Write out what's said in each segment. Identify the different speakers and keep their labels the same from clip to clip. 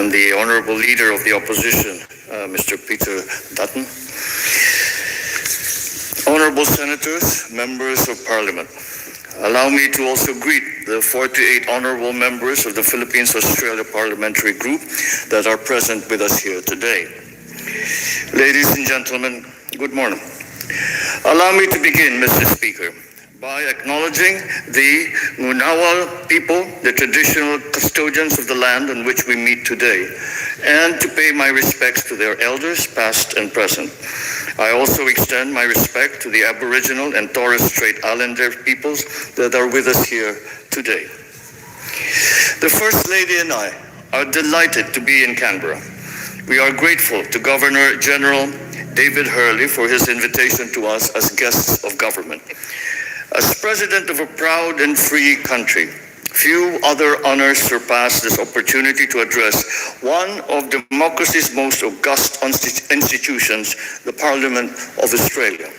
Speaker 1: and the Honorable Leader of the Opposition, Mr. Peter Dutton. Honorable Senators, Members of Parliament, allow me to also greet the 48 honorable members of the Philippines-Australia Parliamentary Group that are present with us here today. Ladies and gentlemen, good morning. Allow me to begin, Mr. Speaker, by acknowledging the Ngunawal people, the traditional custodians of the land on which we meet today, and to pay my respects to their elders, past and present. I also extend my respect to the Aboriginal and Torres Strait Islander peoples that are with us here today. The First Lady and I are delighted to be in Canberra. We are grateful to Governor General David Hurley for his invitation to us as guests of government. As President of a proud and free country, few other honors surpass this opportunity to address one of democracy's most august institutions, the Parliament of Australia.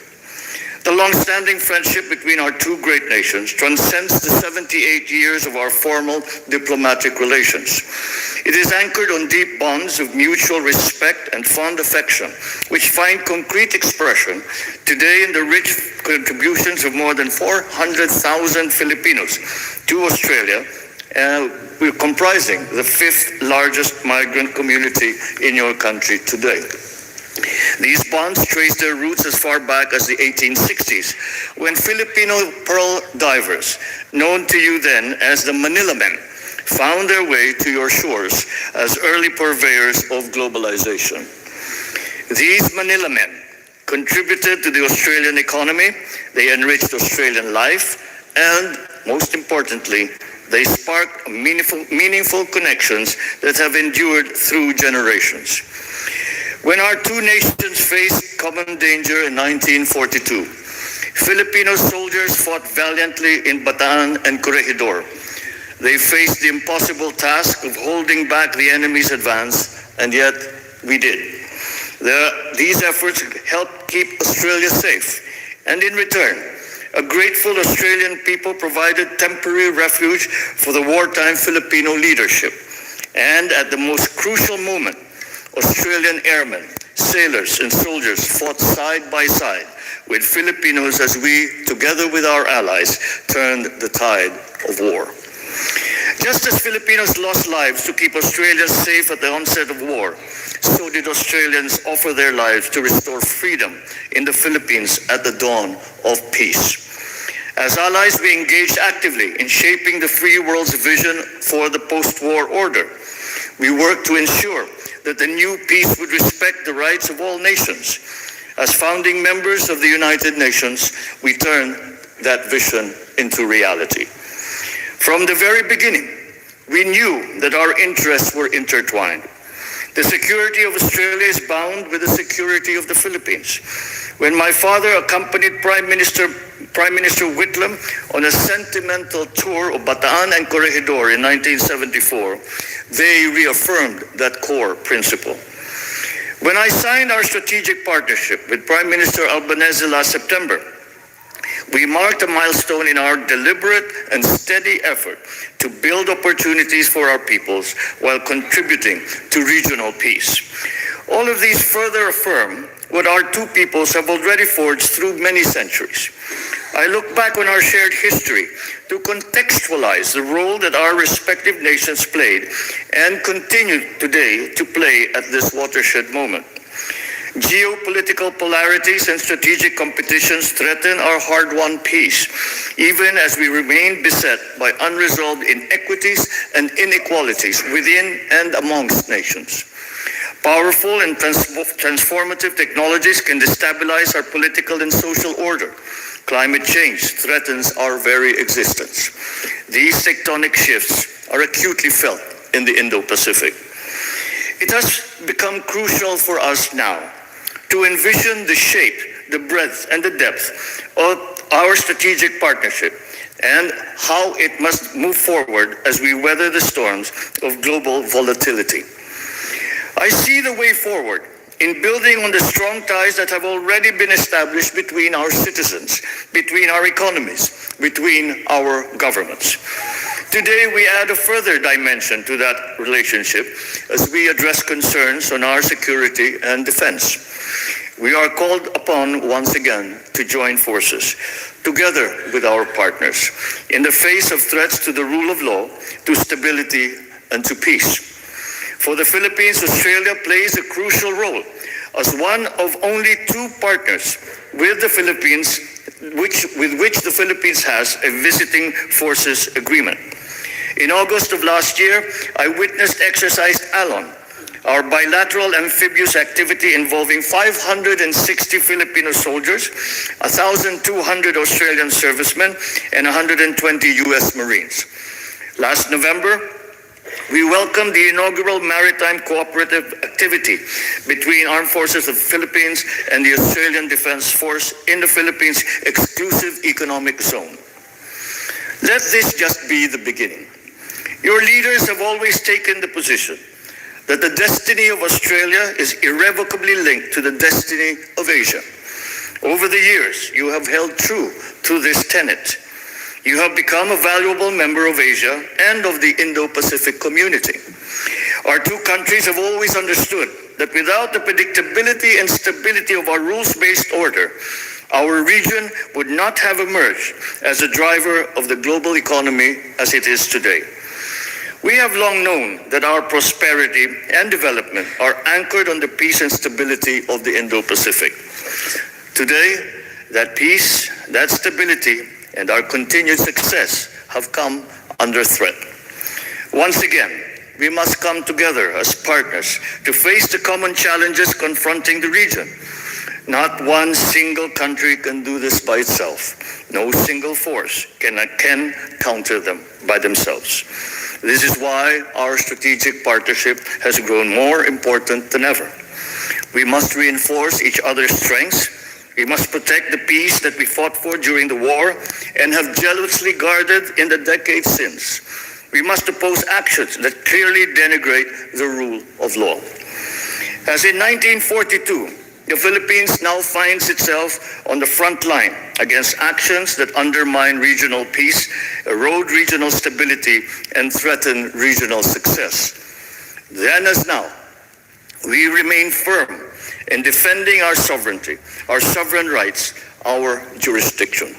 Speaker 1: The long-standing friendship between our two great nations transcends the 78 years of our formal diplomatic relations. It is anchored on deep bonds of mutual respect and fond affection, which find concrete expression today in the rich contributions of more than 400,000 Filipinos to Australia, comprising the fifth largest migrant community in your country today. These bonds trace their roots as far back as the 1860s, when Filipino pearl divers, known to you then as the Manila Men, found their way to your shores as early purveyors of globalization. These Manila Men contributed to the Australian economy, they enriched Australian life, and most importantly, they sparked meaningful connections that have endured through generations. When our two nations faced common danger in 1942, Filipino soldiers fought valiantly in Bataan and Corregidor. They faced the impossible task of holding back the enemy's advance, and yet we did. These efforts helped keep Australia safe, and in return, a grateful Australian people provided temporary refuge for the wartime Filipino leadership. And at the most crucial moment, Australian airmen, sailors, and soldiers fought side by side with Filipinos as we, together with our allies, turned the tide of war. Just as Filipinos lost lives to keep Australians safe at the onset of war, so did Australians offer their lives to restore freedom in the Philippines at the dawn of peace. As allies, we engaged actively in shaping the free world's vision for the post-war order. We worked to ensure that the new peace would respect the rights of all nations. As founding members of the United Nations, we turned that vision into reality. From the very beginning, we knew that our interests were intertwined. The security of Australia is bound with the security of the Philippines. When my father accompanied Prime Minister Whitlam on a sentimental tour of Bataan and Corregidor in 1974, they reaffirmed that core principle. When I signed our strategic partnership with Prime Minister Albanese last September, we marked a milestone in our deliberate and steady effort to build opportunities for our peoples while contributing to regional peace. All of these further affirm what our two peoples have already forged through many centuries. I look back on our shared history to contextualize the role that our respective nations played and continue today to play at this watershed moment. Geopolitical polarities and strategic competitions threaten our hard-won peace, even as we remain beset by unresolved inequities and inequalities within and amongst nations. Powerful and transformative technologies can destabilize our political and social order. Climate change threatens our very existence. These tectonic shifts are acutely felt in the Indo-Pacific. It has become crucial for us now to envision the shape, the breadth, and the depth of our strategic partnership and how it must move forward as we weather the storms of global volatility. I see the way forward in building on the strong ties that have already been established between our citizens, between our economies, between our governments. Today, we add a further dimension to that relationship as we address concerns on our security and defense. We are called upon once again to join forces, together with our partners, in the face of threats to the rule of law, to stability, and to peace. For the Philippines, Australia plays a crucial role as one of only two partners with the Philippines, with which the Philippines has a visiting forces agreement. In August of last year, I witnessed Exercise Alon, our bilateral amphibious activity involving 560 Filipino soldiers, 1,200 Australian servicemen, and 120 U.S. Marines. Last November, we welcomed the inaugural maritime cooperative activity between Armed Forces of the Philippines and the Australian Defence Force in the Philippines' exclusive economic zone. Let this just be the beginning. Your leaders have always taken the position that the destiny of Australia is irrevocably linked to the destiny of Asia. Over the years, you have held true to this tenet. You have become a valuable member of Asia and of the Indo-Pacific community. Our two countries have always understood that without the predictability and stability of our rules-based order, our region would not have emerged as a driver of the global economy as it is today. We have long known that our prosperity and development are anchored on the peace and stability of the Indo-Pacific. Today, that peace, that stability, and our continued success have come under threat. Once again, we must come together as partners to face the common challenges confronting the region. Not one single country can do this by itself. No single force can counter them by themselves. This is why our strategic partnership has grown more important than ever. We must reinforce each other's strengths. We must protect the peace that we fought for during the war and have jealously guarded in the decades since. We must oppose actions that clearly denigrate the rule of law. As in 1942, the Philippines now finds itself on the front line against actions that undermine regional peace, erode regional stability, and threaten regional success. Then as now, we remain firm in defending our sovereignty, our sovereign rights, our jurisdiction.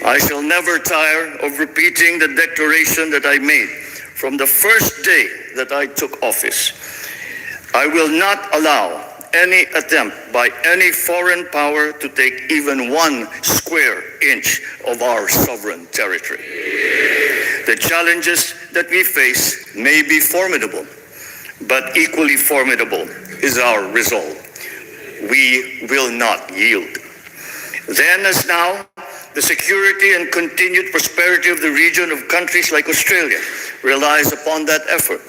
Speaker 1: I shall never tire of repeating the declaration that I made from the first day that I took office. I will not allow any attempt by any foreign power to take even 1 square inch of our sovereign territory. The challenges that we face may be formidable, but equally formidable is our resolve. We will not yield. Then as now, the security and continued prosperity of the region of countries like Australia relies upon that effort.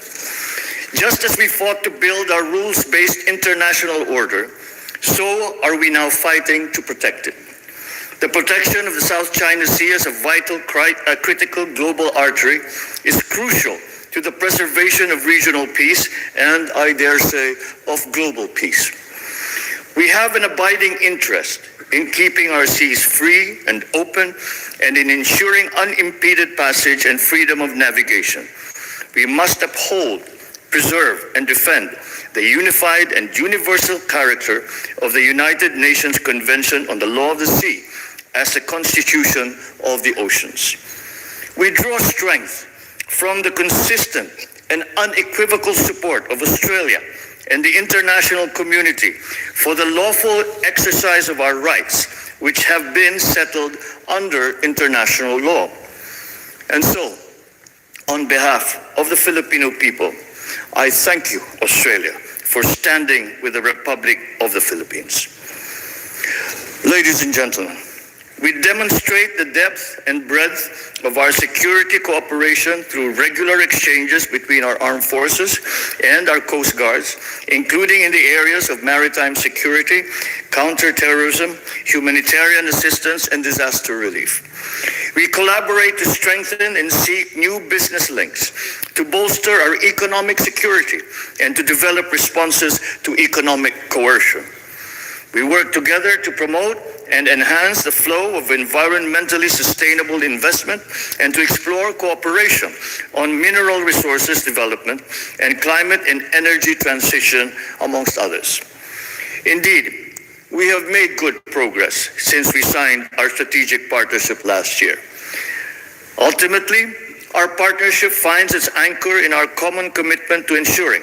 Speaker 1: Just as we fought to build our rules-based international order, so are we now fighting to protect it. The protection of the South China Sea as a vital, critical global artery is crucial to the preservation of regional peace and, I dare say, of global peace. We have an abiding interest in keeping our seas free and open and in ensuring unimpeded passage and freedom of navigation. We must uphold, preserve, and defend the unified and universal character of the United Nations Convention on the Law of the Sea as the constitution of the oceans. We draw strength from the consistent and unequivocal support of Australia and the international community for the lawful exercise of our rights, which have been settled under international law. And so, on behalf of the Filipino people, I thank you, Australia, for standing with the Republic of the Philippines. Ladies and gentlemen, we demonstrate the depth and breadth of our security cooperation through regular exchanges between our armed forces and our coast guards, including in the areas of maritime security, counterterrorism, humanitarian assistance, and disaster relief. We collaborate to strengthen and seek new business links, to bolster our economic security, and to develop responses to economic coercion. We work together to promote and enhance the flow of environmentally sustainable investment and to explore cooperation on mineral resources development and climate and energy transition, amongst others. Indeed, we have made good progress since we signed our strategic partnership last year. Ultimately, our partnership finds its anchor in our common commitment to ensuring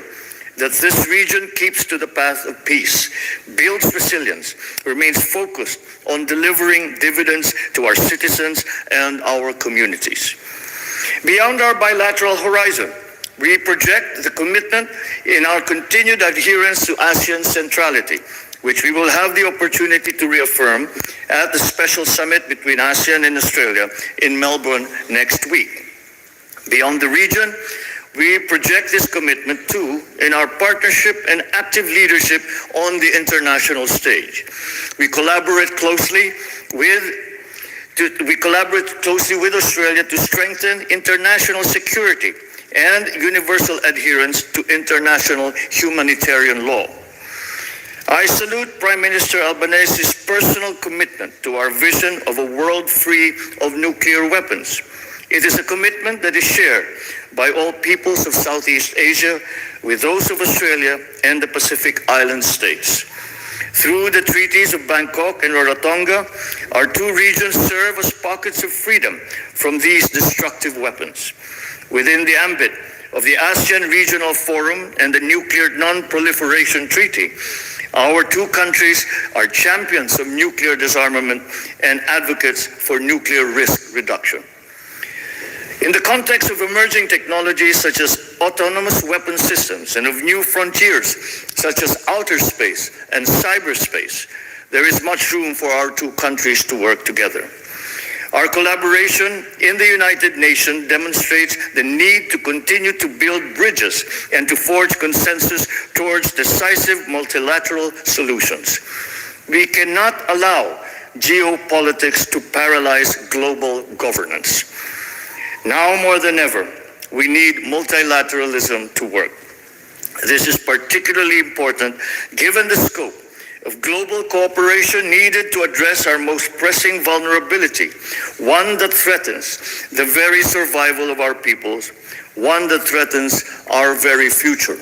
Speaker 1: that this region keeps to the path of peace, builds resilience, remains focused on delivering dividends to our citizens and our communities. Beyond our bilateral horizon, we project the commitment in our continued adherence to ASEAN centrality, which we will have the opportunity to reaffirm at the special summit between ASEAN and Australia in Melbourne next week. Beyond the region, we project this commitment too in our partnership and active leadership on the international stage. We collaborate closely with Australia to strengthen international security and universal adherence to international humanitarian law. I salute Prime Minister Albanese's personal commitment to our vision of a world free of nuclear weapons. It is a commitment that is shared by all peoples of Southeast Asia, with those of Australia and the Pacific Island states. Through the treaties of Bangkok and Rarotonga, our two regions serve as pockets of freedom from these destructive weapons. Within the ambit of the ASEAN Regional Forum and the Nuclear Non-Proliferation Treaty, our two countries are champions of nuclear disarmament and advocates for nuclear risk reduction. In the context of emerging technologies such as autonomous weapon systems and of new frontiers such as outer space and cyberspace, there is much room for our two countries to work together. Our collaboration in the United Nations demonstrates the need to continue to build bridges and to forge consensus towards decisive multilateral solutions. We cannot allow geopolitics to paralyze global governance. Now more than ever, we need multilateralism to work. This is particularly important given the scope of global cooperation needed to address our most pressing vulnerability, one that threatens the very survival of our peoples, one that threatens our very future.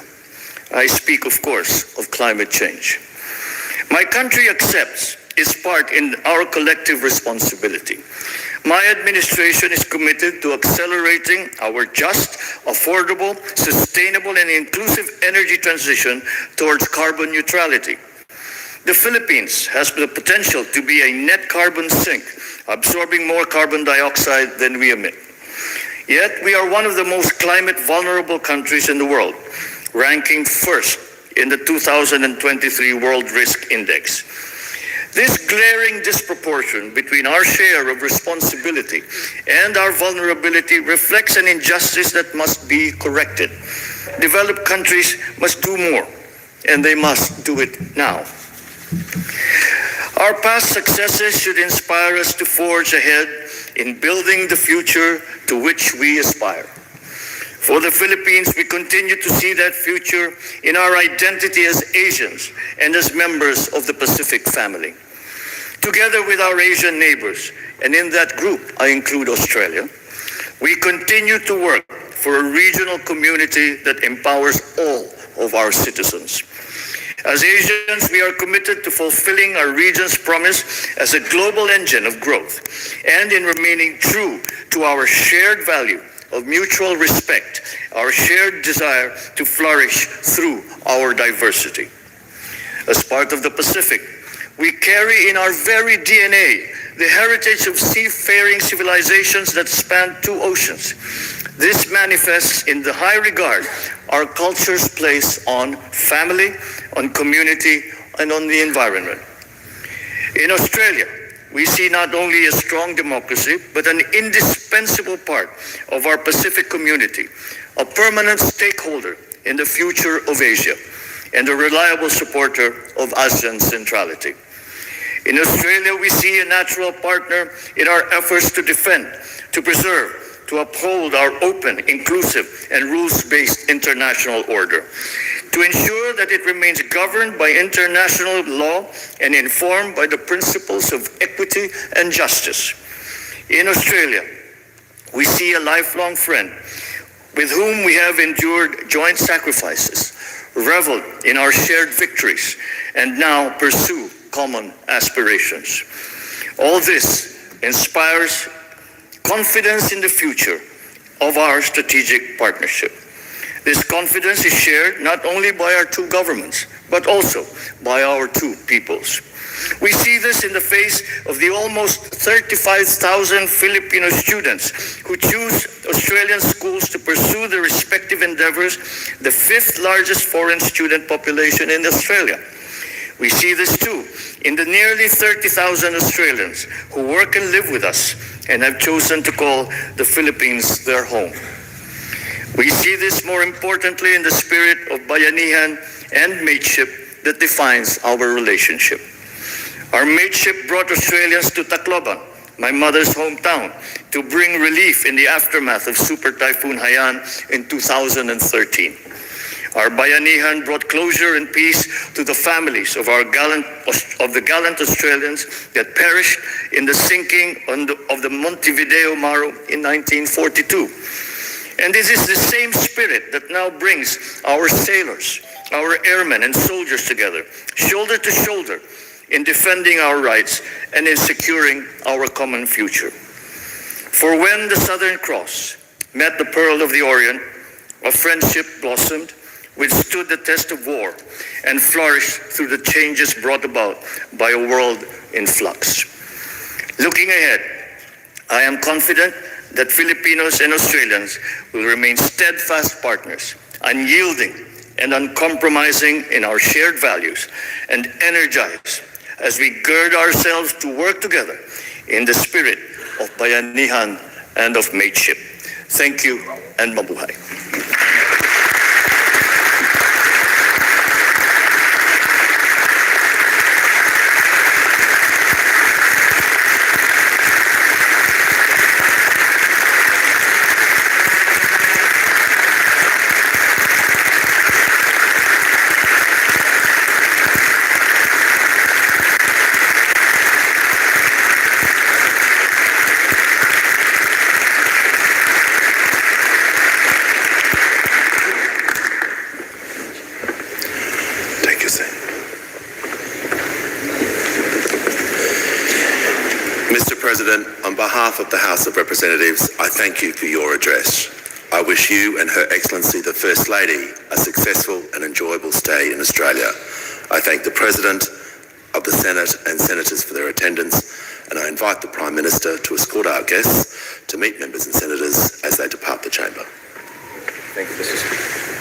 Speaker 1: I speak, of course, of climate change. My country accepts its part in our collective responsibility. My administration is committed to accelerating our just, affordable, sustainable, and inclusive energy transition towards carbon neutrality. The Philippines has the potential to be a net carbon sink, absorbing more carbon dioxide than we emit. Yet, we are one of the most climate vulnerable countries in the world, ranking first in the 2023 World Risk Index. This glaring disproportion between our share of responsibility and our vulnerability reflects an injustice that must be corrected. Developed countries must do more, and they must do it now. Our past successes should inspire us to forge ahead in building the future to which we aspire. For the Philippines, we continue to see that future in our identity as Asians and as members of the Pacific family. Together with our Asian neighbors, and in that group I include Australia, we continue to work for a regional community that empowers all of our citizens. As Asians, we are committed to fulfilling our region's promise as a global engine of growth and in remaining true to our shared value of mutual respect, our shared desire to flourish through our diversity. As part of the Pacific, we carry in our very DNA the heritage of seafaring civilizations that span two oceans. This manifests in the high regard our cultures place on family, on community, and on the environment. In Australia, we see not only a strong democracy, but an indispensable part of our Pacific community, a permanent stakeholder in the future of Asia, and a reliable supporter of ASEAN centrality. In Australia, we see a natural partner in our efforts to defend, to preserve, to uphold our open, inclusive, and rules-based international order. to ensure that it remains governed by international law and informed by the principles of equity and justice. In Australia, we see a lifelong friend with whom we have endured joint sacrifices, reveled in our shared victories, and now pursue common aspirations. All this inspires confidence in the future of our strategic partnership. This confidence is shared not only by our two governments, but also by our two peoples. We see this in the face of the almost 35,000 Filipino students who choose Australian schools to pursue their respective endeavors, the fifth largest foreign student population in Australia. We see this too in the nearly 30,000 Australians who work and live with us and have chosen to call the Philippines their home. We see this more importantly in the spirit of bayanihan and mateship that defines our relationship. Our mateship brought Australians to Tacloban, my mother's hometown, to bring relief in the aftermath of Super Typhoon Haiyan in 2013. Our bayanihan brought closure and peace to the families of the gallant Australians that perished in the sinking of the Montevideo Maru in 1942. And this is the same spirit that now brings our sailors, our airmen and soldiers together, shoulder to shoulder, in defending our rights and in securing our common future. For when the Southern Cross met the Pearl of the Orient, a friendship blossomed, withstood the test of war, and flourished through the changes brought about by a world in flux. Looking ahead, I am confident that Filipinos and Australians will remain steadfast partners, unyielding and uncompromising in our shared values, and energized as we gird ourselves to work together in the spirit of bayanihan and of mateship. Thank you and mabuhay.
Speaker 2: Mr. President, on behalf of the House of Representatives, I thank you for your address. I wish you and Her Excellency the First Lady a successful and enjoyable stay in Australia. I thank the President of the Senate and Senators for their attendance, and I invite the Prime Minister to escort our guests to meet members and senators as they depart the chamber.
Speaker 1: Thank you, Mr. Speaker.